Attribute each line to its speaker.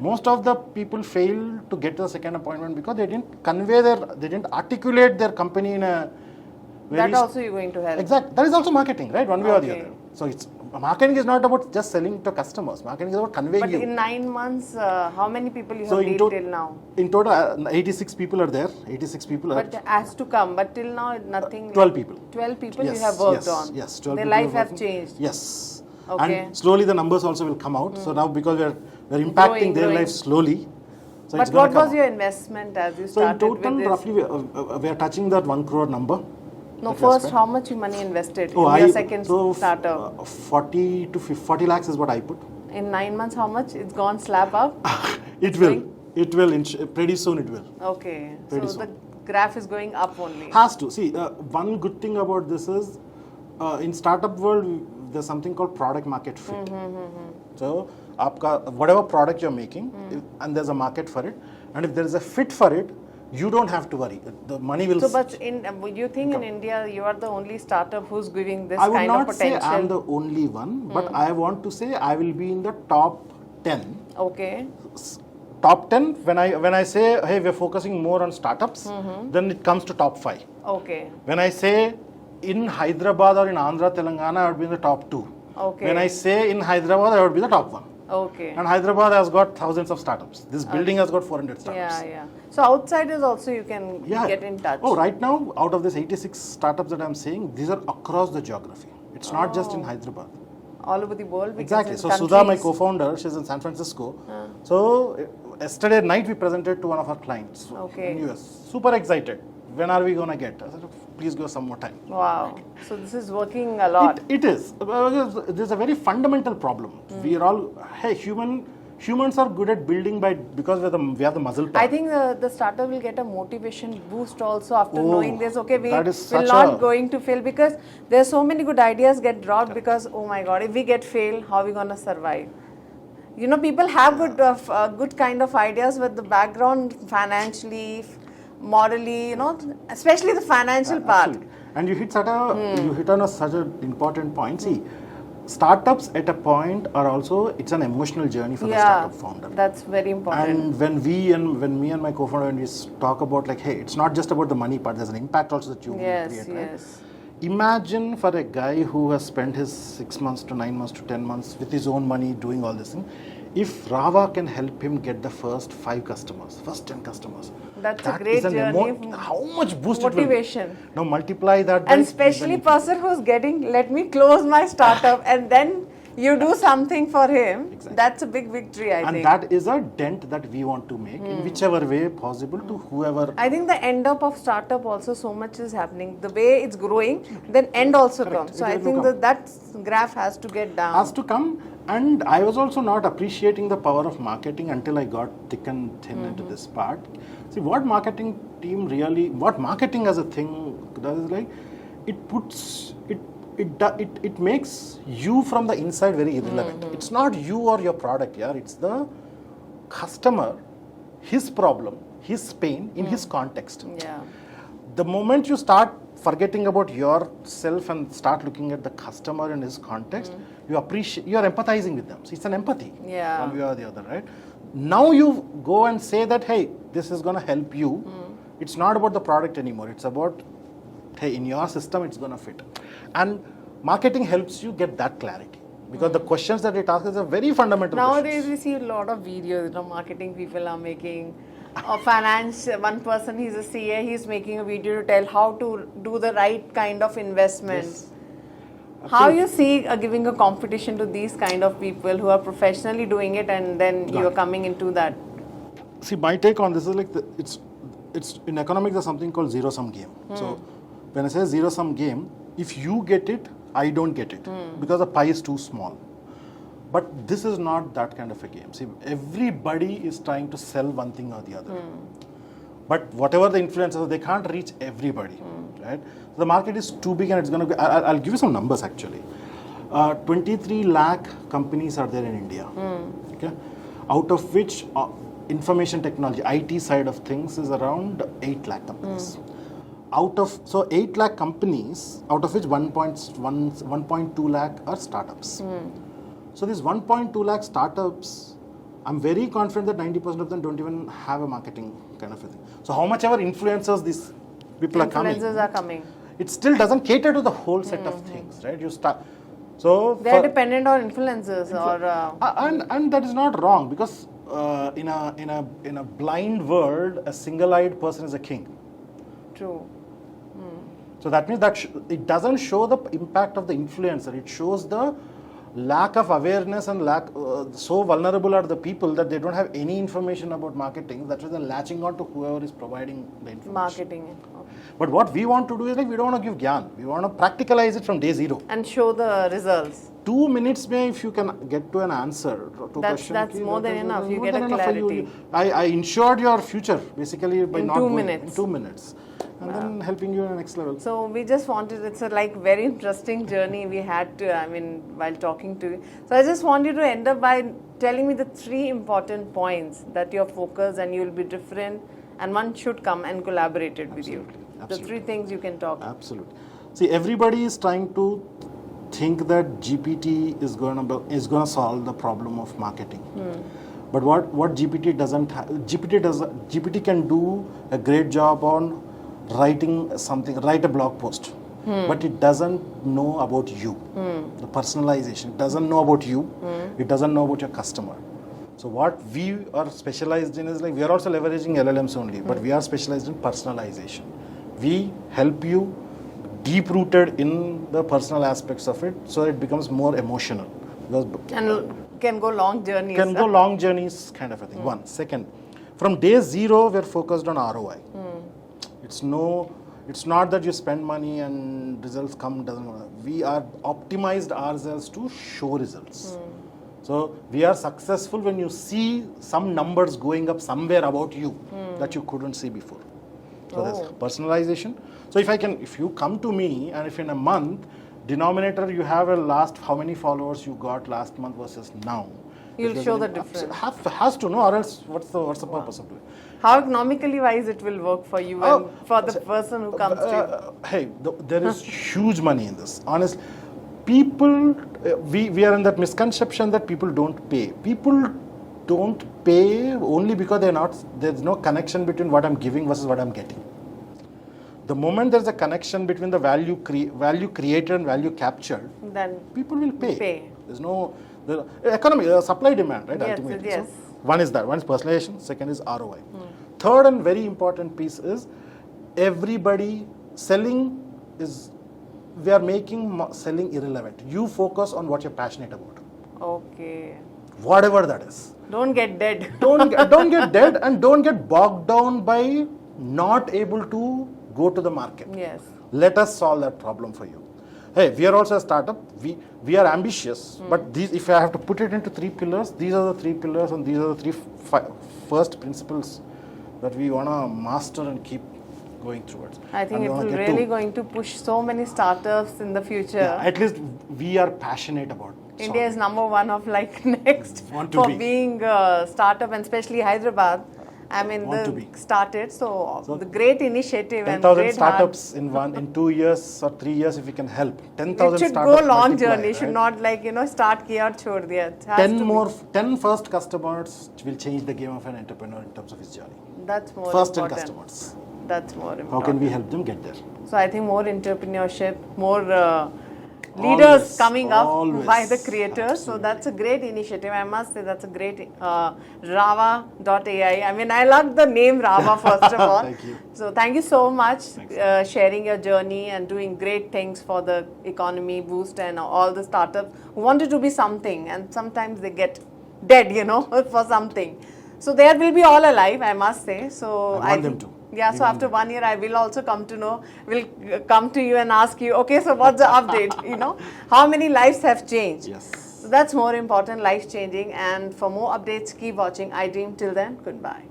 Speaker 1: Most of the people fail to get the second appointment because they didn't articulate their company in a very...
Speaker 2: That also you're going to help.
Speaker 1: Exactly. That is also marketing, right? One way or the
Speaker 2: Okay.
Speaker 1: other. So marketing is not about just selling to customers. Marketing is about conveying
Speaker 2: But
Speaker 1: you.
Speaker 2: in 9 months, how many people you
Speaker 1: So
Speaker 2: have
Speaker 1: in
Speaker 2: dealt till now?
Speaker 1: In total, 86 people are there. 86 people are...
Speaker 2: But has to come. But till now, nothing.
Speaker 1: 12 people.
Speaker 2: 12 people
Speaker 1: Yes,
Speaker 2: you have worked
Speaker 1: yes,
Speaker 2: on.
Speaker 1: yes, 12
Speaker 2: Their
Speaker 1: people
Speaker 2: life
Speaker 1: are
Speaker 2: have
Speaker 1: working.
Speaker 2: changed.
Speaker 1: Yes.
Speaker 2: Okay.
Speaker 1: And slowly the numbers also will come out. So now because we're impacting their
Speaker 2: Growing.
Speaker 1: lives slowly. So
Speaker 2: But
Speaker 1: it's gonna
Speaker 2: what
Speaker 1: come
Speaker 2: was
Speaker 1: out.
Speaker 2: your investment as you
Speaker 1: So in
Speaker 2: started
Speaker 1: total,
Speaker 2: with this?
Speaker 1: roughly, we are touching that 1 crore number.
Speaker 2: No,
Speaker 1: that we have
Speaker 2: first,
Speaker 1: spent.
Speaker 2: how much money invested in your second startup?
Speaker 1: 40 lakhs is what I put.
Speaker 2: In 9 months, how much? It's gone slap up?
Speaker 1: It will. It will. Pretty soon it will.
Speaker 2: Okay.
Speaker 1: Pretty
Speaker 2: So
Speaker 1: soon.
Speaker 2: the graph is going up only.
Speaker 1: Has to. See, one good thing about this is, in startup world, there's something called product market fit. So, whatever product you're making, and there's a market for it, and if there is a fit for it, you don't have to worry. The money will...
Speaker 2: So, but you think in India, you are the only startup who's giving this
Speaker 1: I would
Speaker 2: kind of
Speaker 1: not
Speaker 2: potential?
Speaker 1: say I'm the only one, but I want to say I will be in the top 10.
Speaker 2: Okay.
Speaker 1: Top 10, when I say, hey, we're focusing more on startups, then it comes to top 5.
Speaker 2: Okay.
Speaker 1: When I say in Hyderabad or in Andhra, Telangana, I would be in the top 2.
Speaker 2: Okay.
Speaker 1: When I say in Hyderabad, I would be the top 1.
Speaker 2: Okay.
Speaker 1: And Hyderabad has got thousands of startups. This building has got 400 startups.
Speaker 2: Yeah. So outsiders also you can get in touch.
Speaker 1: Oh, right now, out of this 86 startups that I'm saying, these are across the geography. It's not just in Hyderabad.
Speaker 2: All over the world. Because
Speaker 1: Exactly.
Speaker 2: in
Speaker 1: So
Speaker 2: countries.
Speaker 1: Sudha, my co-founder, she's in San Francisco. So yesterday night we presented to one of our clients in US. Super excited. When are we going to get? I said, please give us some more time.
Speaker 2: Wow. So this is working a lot.
Speaker 1: It is. There's a very fundamental problem. We are all, hey, humans are good at building because we have the muscle power.
Speaker 2: I think the startup will get a motivation boost also after knowing this. Okay, we will not going to fail because there's so many good ideas get dropped because, oh my God, if we get fail, how are we going to survive? You know, people have good kind of ideas with the background financially, morally, you know, especially the financial part.
Speaker 1: Absolutely. And you hit on such an important point. See, startups at a point are also, it's an emotional journey for the startup founder.
Speaker 2: That's very important.
Speaker 1: And when me and my co-founder, when we talk about like, hey, it's not just about the money part, there's an impact also that you create, right?
Speaker 2: Yes.
Speaker 1: Imagine for a guy who has spent his 6 months to 9 months to 10 months with his own money doing all this thing, if Rava can help him get the first 5 customers, first 10 customers,
Speaker 2: that's a great journey.
Speaker 1: How much boost
Speaker 2: motivation.
Speaker 1: It will be. Now multiply that.
Speaker 2: And especially person who's getting, let me close my startup and then you do something for him. Exactly. That's a big victory, I think.
Speaker 1: And that is a dent that we want to make in whichever way possible to whoever.
Speaker 2: I think the end up of startup also so much is happening. The way it's growing, then end also comes. So I think that graph has to get down.
Speaker 1: Has to come. And I was also not appreciating the power of marketing until I got thick and thin into this part. See, what marketing as a thing does is like, it makes you from the inside very irrelevant. It's not you or your product here. It's the customer, his problem, his pain in his context.
Speaker 2: Yeah.
Speaker 1: The moment you start forgetting about yourself and start looking at the customer in his context, you are empathizing with them. So it's an empathy.
Speaker 2: Yeah.
Speaker 1: One way or the other, right? Now you go and say that, hey, this is going to help you. It's not about the product anymore. It's about, hey, in your system, it's going to fit. And marketing helps you get that clarity. Because the questions that it asks are very fundamental
Speaker 2: Nowadays,
Speaker 1: questions.
Speaker 2: we see a lot of videos, marketing people are making. Finance, one person, he's a CA, he's making a video to tell how to do the right kind of investment.
Speaker 1: Yes.
Speaker 2: How you see giving a competition to these kind of people who are professionally doing it and then you are coming into that?
Speaker 1: See, my take on this is like, it's in economics there's something called zero-sum game. So when I say zero-sum game, if you get it, I don't get it because the pie is too small. But this is not that kind of a game. See, everybody is trying to sell one thing or the other. But whatever the influencers, they can't reach everybody, right? The market is too big and it's going to be, I'll give you some numbers actually. 23 lakh companies are there in India, okay? Out of which information technology, IT side of things is around 8 lakh companies. So 8 lakh companies, out of which 1.2 lakh are startups. So these 1.2 lakh startups I'm very confident that 90% of them don't even have a marketing kind of a thing. So how much ever influencers these people
Speaker 2: Influencers are coming.
Speaker 1: it still doesn't cater to the whole set of things, right? You start, so
Speaker 2: They're dependent on influencers
Speaker 1: and that is not wrong, because in a blind world, a single-eyed person is a king.
Speaker 2: True.
Speaker 1: So that means that it doesn't show the impact of the influencer. It shows the lack of awareness and so vulnerable are the people that they don't have any information about marketing. That's why they're latching on to whoever is providing the information.
Speaker 2: Marketing. Okay.
Speaker 1: But what we want to do is, like, we don't want to give gyan. We want to practicalize it from day zero.
Speaker 2: And show the results.
Speaker 1: 2 minutes, if you can get to an answer to a question.
Speaker 2: That's more than enough. You get a clarity.
Speaker 1: I ensured your future basically by
Speaker 2: in
Speaker 1: not
Speaker 2: 2 minutes.
Speaker 1: In 2 minutes. And then helping you in the next level.
Speaker 2: So we just wanted, it's a very interesting journey we had to, while talking to you. So I just want you to end up by telling me the 3 important points that you're focused and you'll be different and one should come and collaborate it with you.
Speaker 1: Absolutely.
Speaker 2: The 3 things you can talk.
Speaker 1: Absolutely. See, everybody is trying to think that GPT is going to solve the problem of marketing. But what GPT doesn't have, GPT can do a great job on write a blog post, but it doesn't know about you, the personalization. It doesn't know about you, it doesn't know about your customer. So what we are specialized in is, like, we are also leveraging LLMs only, but we are specialized in personalization. We help you deep rooted in the personal aspects of it, so it becomes more emotional.
Speaker 2: And can go long journeys.
Speaker 1: Can go long journeys, kind of a thing. One. Second, from day zero, we're focused on ROI. It's not that you spend money and results come, doesn't matter. We are optimized ourselves to show results. So we are successful when you see some numbers going up somewhere about you that you couldn't see before. So there's personalization. So if you come to me, and if in a month, denominator, you have how many followers you got last month versus now.
Speaker 2: You'll show the difference.
Speaker 1: Has to know, or else what's the purpose of it?
Speaker 2: How economically wise it will work for you and for the person who comes to you?
Speaker 1: Hey, there is huge money in this. Honestly, people, we are in that misconception that people don't pay. People don't pay only because there's no connection between what I'm giving versus what I'm getting. The moment there's a connection between the value created and value captured, then people will pay. There's no economy, supply demand, right?
Speaker 2: Yes,
Speaker 1: ultimately.
Speaker 2: yes.
Speaker 1: So one is personalization. Second is ROI. Third and very important piece is everybody selling is. We are making selling irrelevant. You focus on what you're passionate about.
Speaker 2: Okay.
Speaker 1: Whatever that is.
Speaker 2: Don't get dead.
Speaker 1: Don't get dead, and don't get bogged down by not able to go to the market.
Speaker 2: Yes.
Speaker 1: Let us solve that problem for you. Hey, we are also a startup. We are ambitious, but if I have to put it into 3 pillars, these are the 3 pillars, and these are the 3 first principles that we want to master and keep going towards.
Speaker 2: I think it's really going to push so many startups in the future.
Speaker 1: Yeah, at least we are passionate about it.
Speaker 2: India is number 1 of next for being a startup, and especially Hyderabad. Started. So the great initiative
Speaker 1: 10,000 startups in 2 years or 3 years, if we can help. 10,000
Speaker 2: startups. It should go long journey. It should not start kiya aur chhod diya.
Speaker 1: 10 first customers will change the game of an entrepreneur in terms of his journey.
Speaker 2: That's more
Speaker 1: first
Speaker 2: important.
Speaker 1: 10 customers.
Speaker 2: That's more important.
Speaker 1: How can we help them get there?
Speaker 2: So I think more entrepreneurship, more leaders coming up by the creators. Absolutely. So that's a great initiative. I must say that's a great Rava.ai. I love the name Rava first of all.
Speaker 1: Thank you.
Speaker 2: So thank you so much sharing your journey and doing great things for the economy boost and all the startups who wanted to be something, and sometimes they get dead, for something. So there will be all alive, I must say. So
Speaker 1: I want them to.
Speaker 2: Yeah, so after 1 year, I will also come to you and ask you, okay, so what's the update, how many lives have changed?
Speaker 1: Yes.
Speaker 2: So that's more important, life changing. And for more updates, keep watching iDream. Till then, goodbye.